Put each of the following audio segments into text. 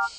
Hi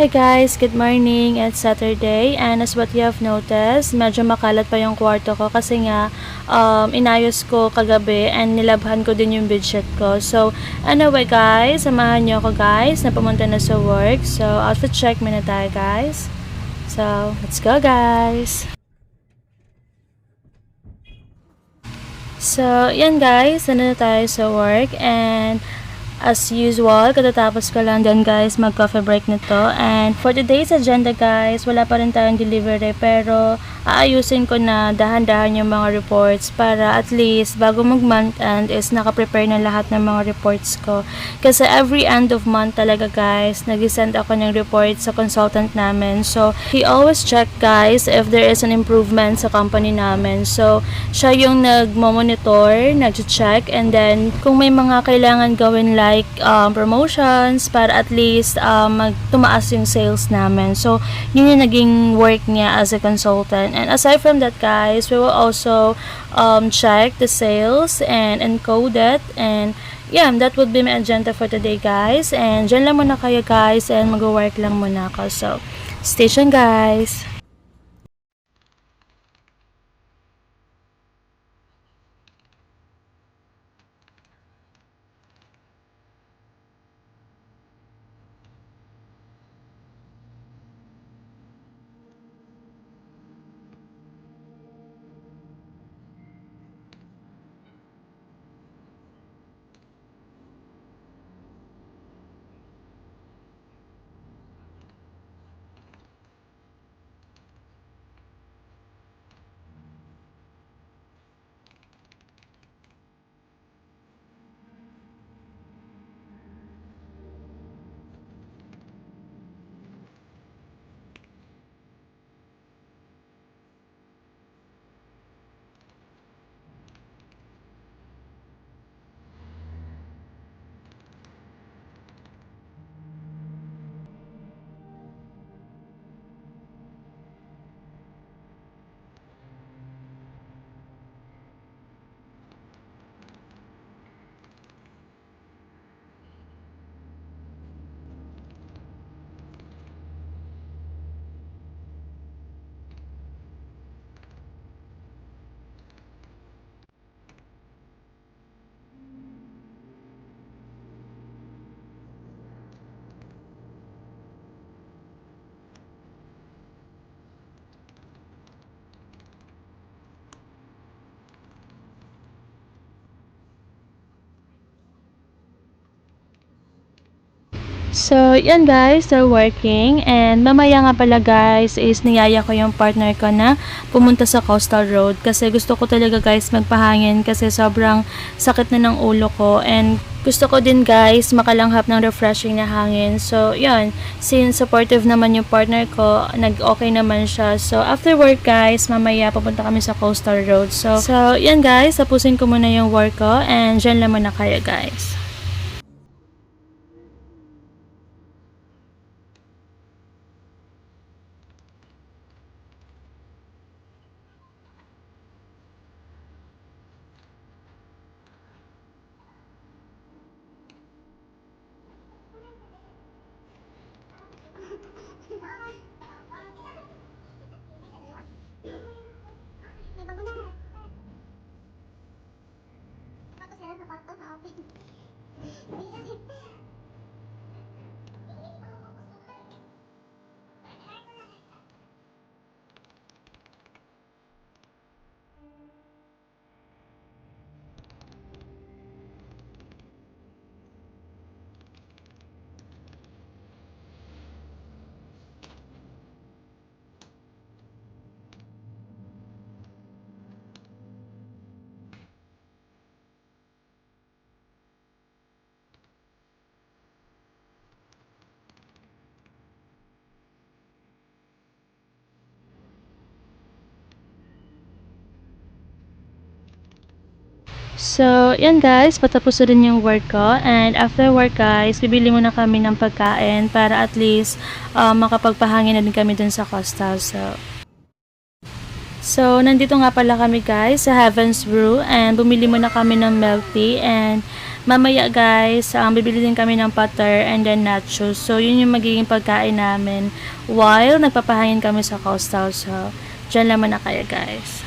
guys, good morning. It's Saturday and as what you have noticed, medyo makalat pa yung kwarto ko kasi nga inayos ko kagabi and nilabhan ko din yung bedsheet ko. So anyway guys, samahan niyo ako guys na pumunta na sa work. So outfit check muna tayo guys. So let's go guys. So yan guys, nandun na tayo sa work and as usual, katatapos ko lang din guys mag-coffee break na to. And for today's agenda guys, wala pa rin tayong delivery pero aayusin ko na dahan-dahan yung mga reports para at least bago mag-month end is nakaprepare na lahat ng mga reports ko. Kasi every end of month talaga guys, nag-send ako ng report sa consultant namin. So, he always check guys if there is an improvement sa company namin. So, siya yung nag-monitor, nag-check and then kung may mga kailangan gawin like promotions para at least tumaas yung sales namin. So, yun yung naging work niya as a consultant. And aside from that, guys, we will also check the sales and encode it. And yeah, that would be my agenda for today, guys. And dyan lang muna kayo, guys. And mag-work lang muna ako. So, stay tuned, guys. So, yan guys, they're working. And mamaya nga pala guys, is niyaya ko yung partner ko na pumunta sa Coastal Road. Kasi gusto ko talaga guys magpahangin kasi sobrang sakit na ng ulo ko. And gusto ko din guys makalanghap ng refreshing na hangin. So, yan. Since supportive naman yung partner ko, nag-okay naman siya. So, after work guys, mamaya pupunta kami sa Coastal Road. So yan guys, tapusin ko muna yung work ko. And dyan lang muna kayo guys. So, yan guys, patapos na rin yung work ko. And after work guys, bibili muna kami ng pagkain para at least makapagpahangin na din kami dun sa Costa. So, nandito nga pala kami guys sa Heaven's Brew and bumili muna kami ng milk tea and mamaya guys, bibili din kami ng butter and then nachos. So, yun yung magiging pagkain namin while nagpapahangin kami sa Coastal. So, dyan naman na kayo guys.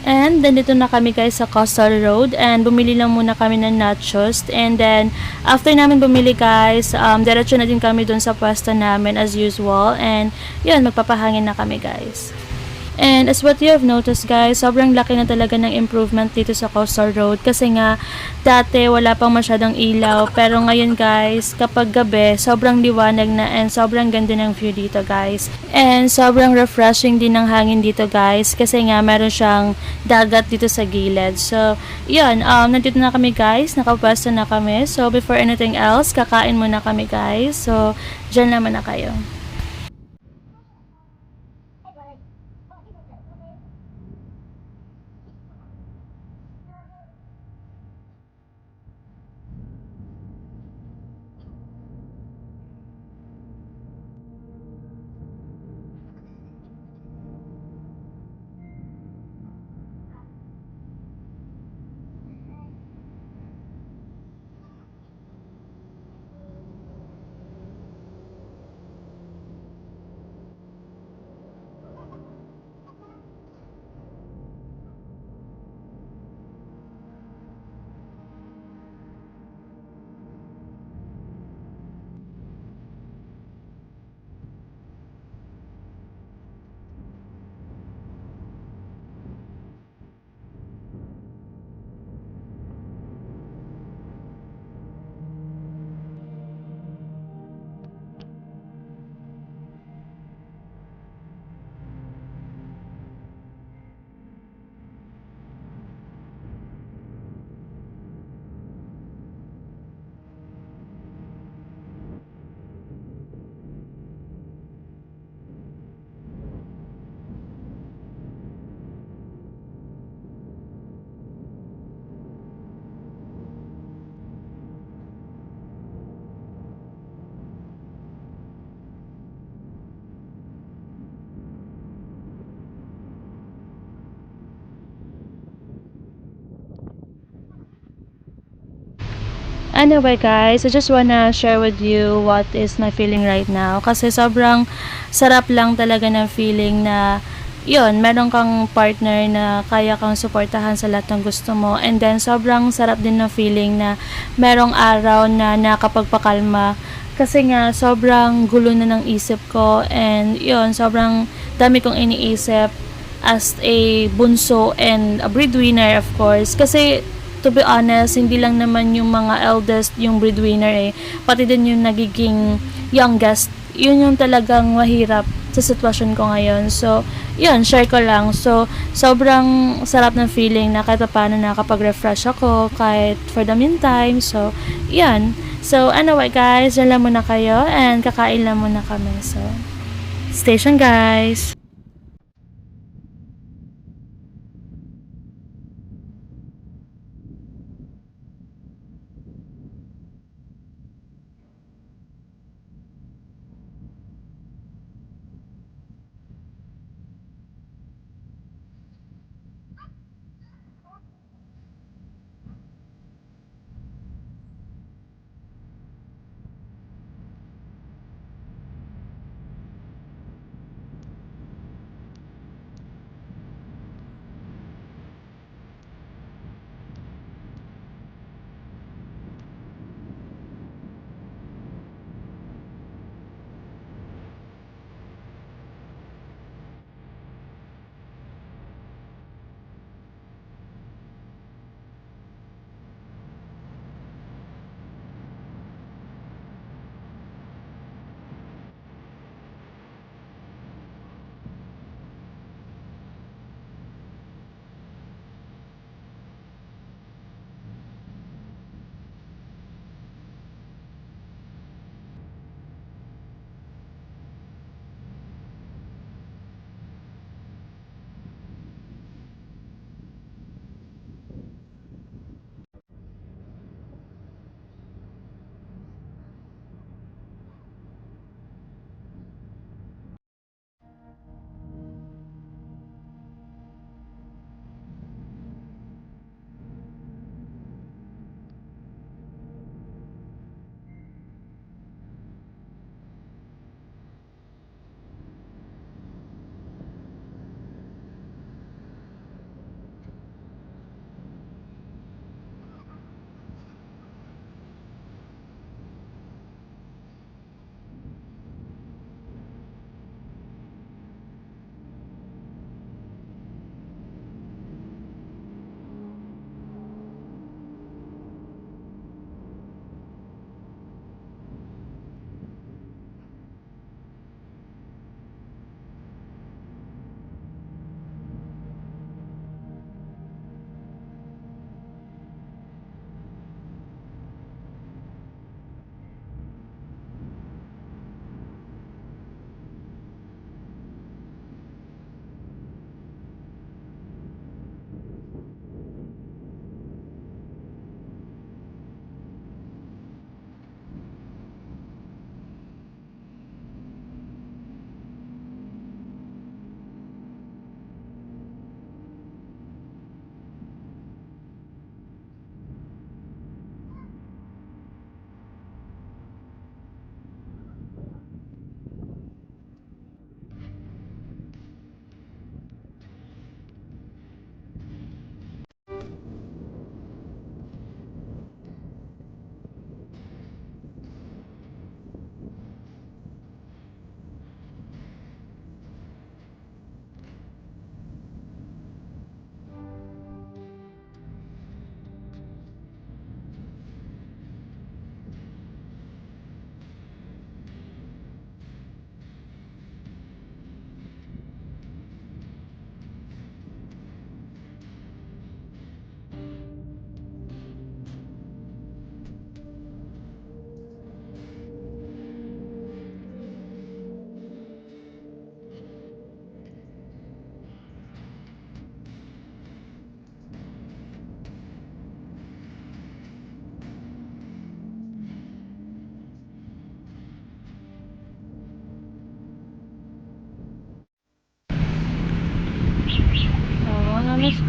And nandito na kami guys sa Coastal Road and bumili lang muna kami ng nachos and then after namin bumili guys, diretso na din kami dun sa pwesto namin as usual and yun, magpapahangin na kami guys. And as what you have noticed guys, sobrang laki na talaga ng improvement dito sa Coastal Road kasi nga dati wala pang masyadong ilaw pero ngayon guys kapag gabi sobrang liwanag na and sobrang ganda ng view dito guys. And sobrang refreshing din ng hangin dito guys kasi nga meron siyang dagat dito sa gilid. So yun, nandito na kami guys, nakapwesto na kami. So before anything else, kakain muna kami guys. So dyan naman na kayo. Anyway guys, I just wanna share with you what is my feeling right now. Kasi sobrang sarap lang talaga ng feeling na yun, meron kang partner na kaya kang suportahan sa lahat ng gusto mo. And then sobrang sarap din ng feeling na merong araw na nakapagpakalma. Kasi nga sobrang gulo na ng isip ko and yun, sobrang dami kong iniisip as a bunso and a breadwinner of course. Kasi to be honest, hindi lang naman yung mga eldest yung breadwinner pati din yung nagiging youngest. Yun yung talagang mahirap sa sitwasyon ko ngayon. So, yun, share ko lang. So, sobrang sarap ng feeling na kahit paano nakapag-refresh ako kahit for the meantime. So, yun. So, anyway guys, dyan lang muna kayo and kakain lang muna kami. So, station guys!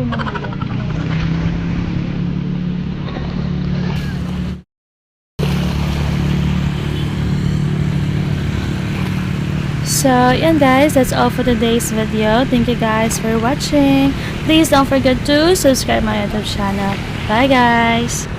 mga yan. So, yan guys, that's all for today's video. Thank you guys for watching. Please don't forget to subscribe my YouTube channel. Bye guys!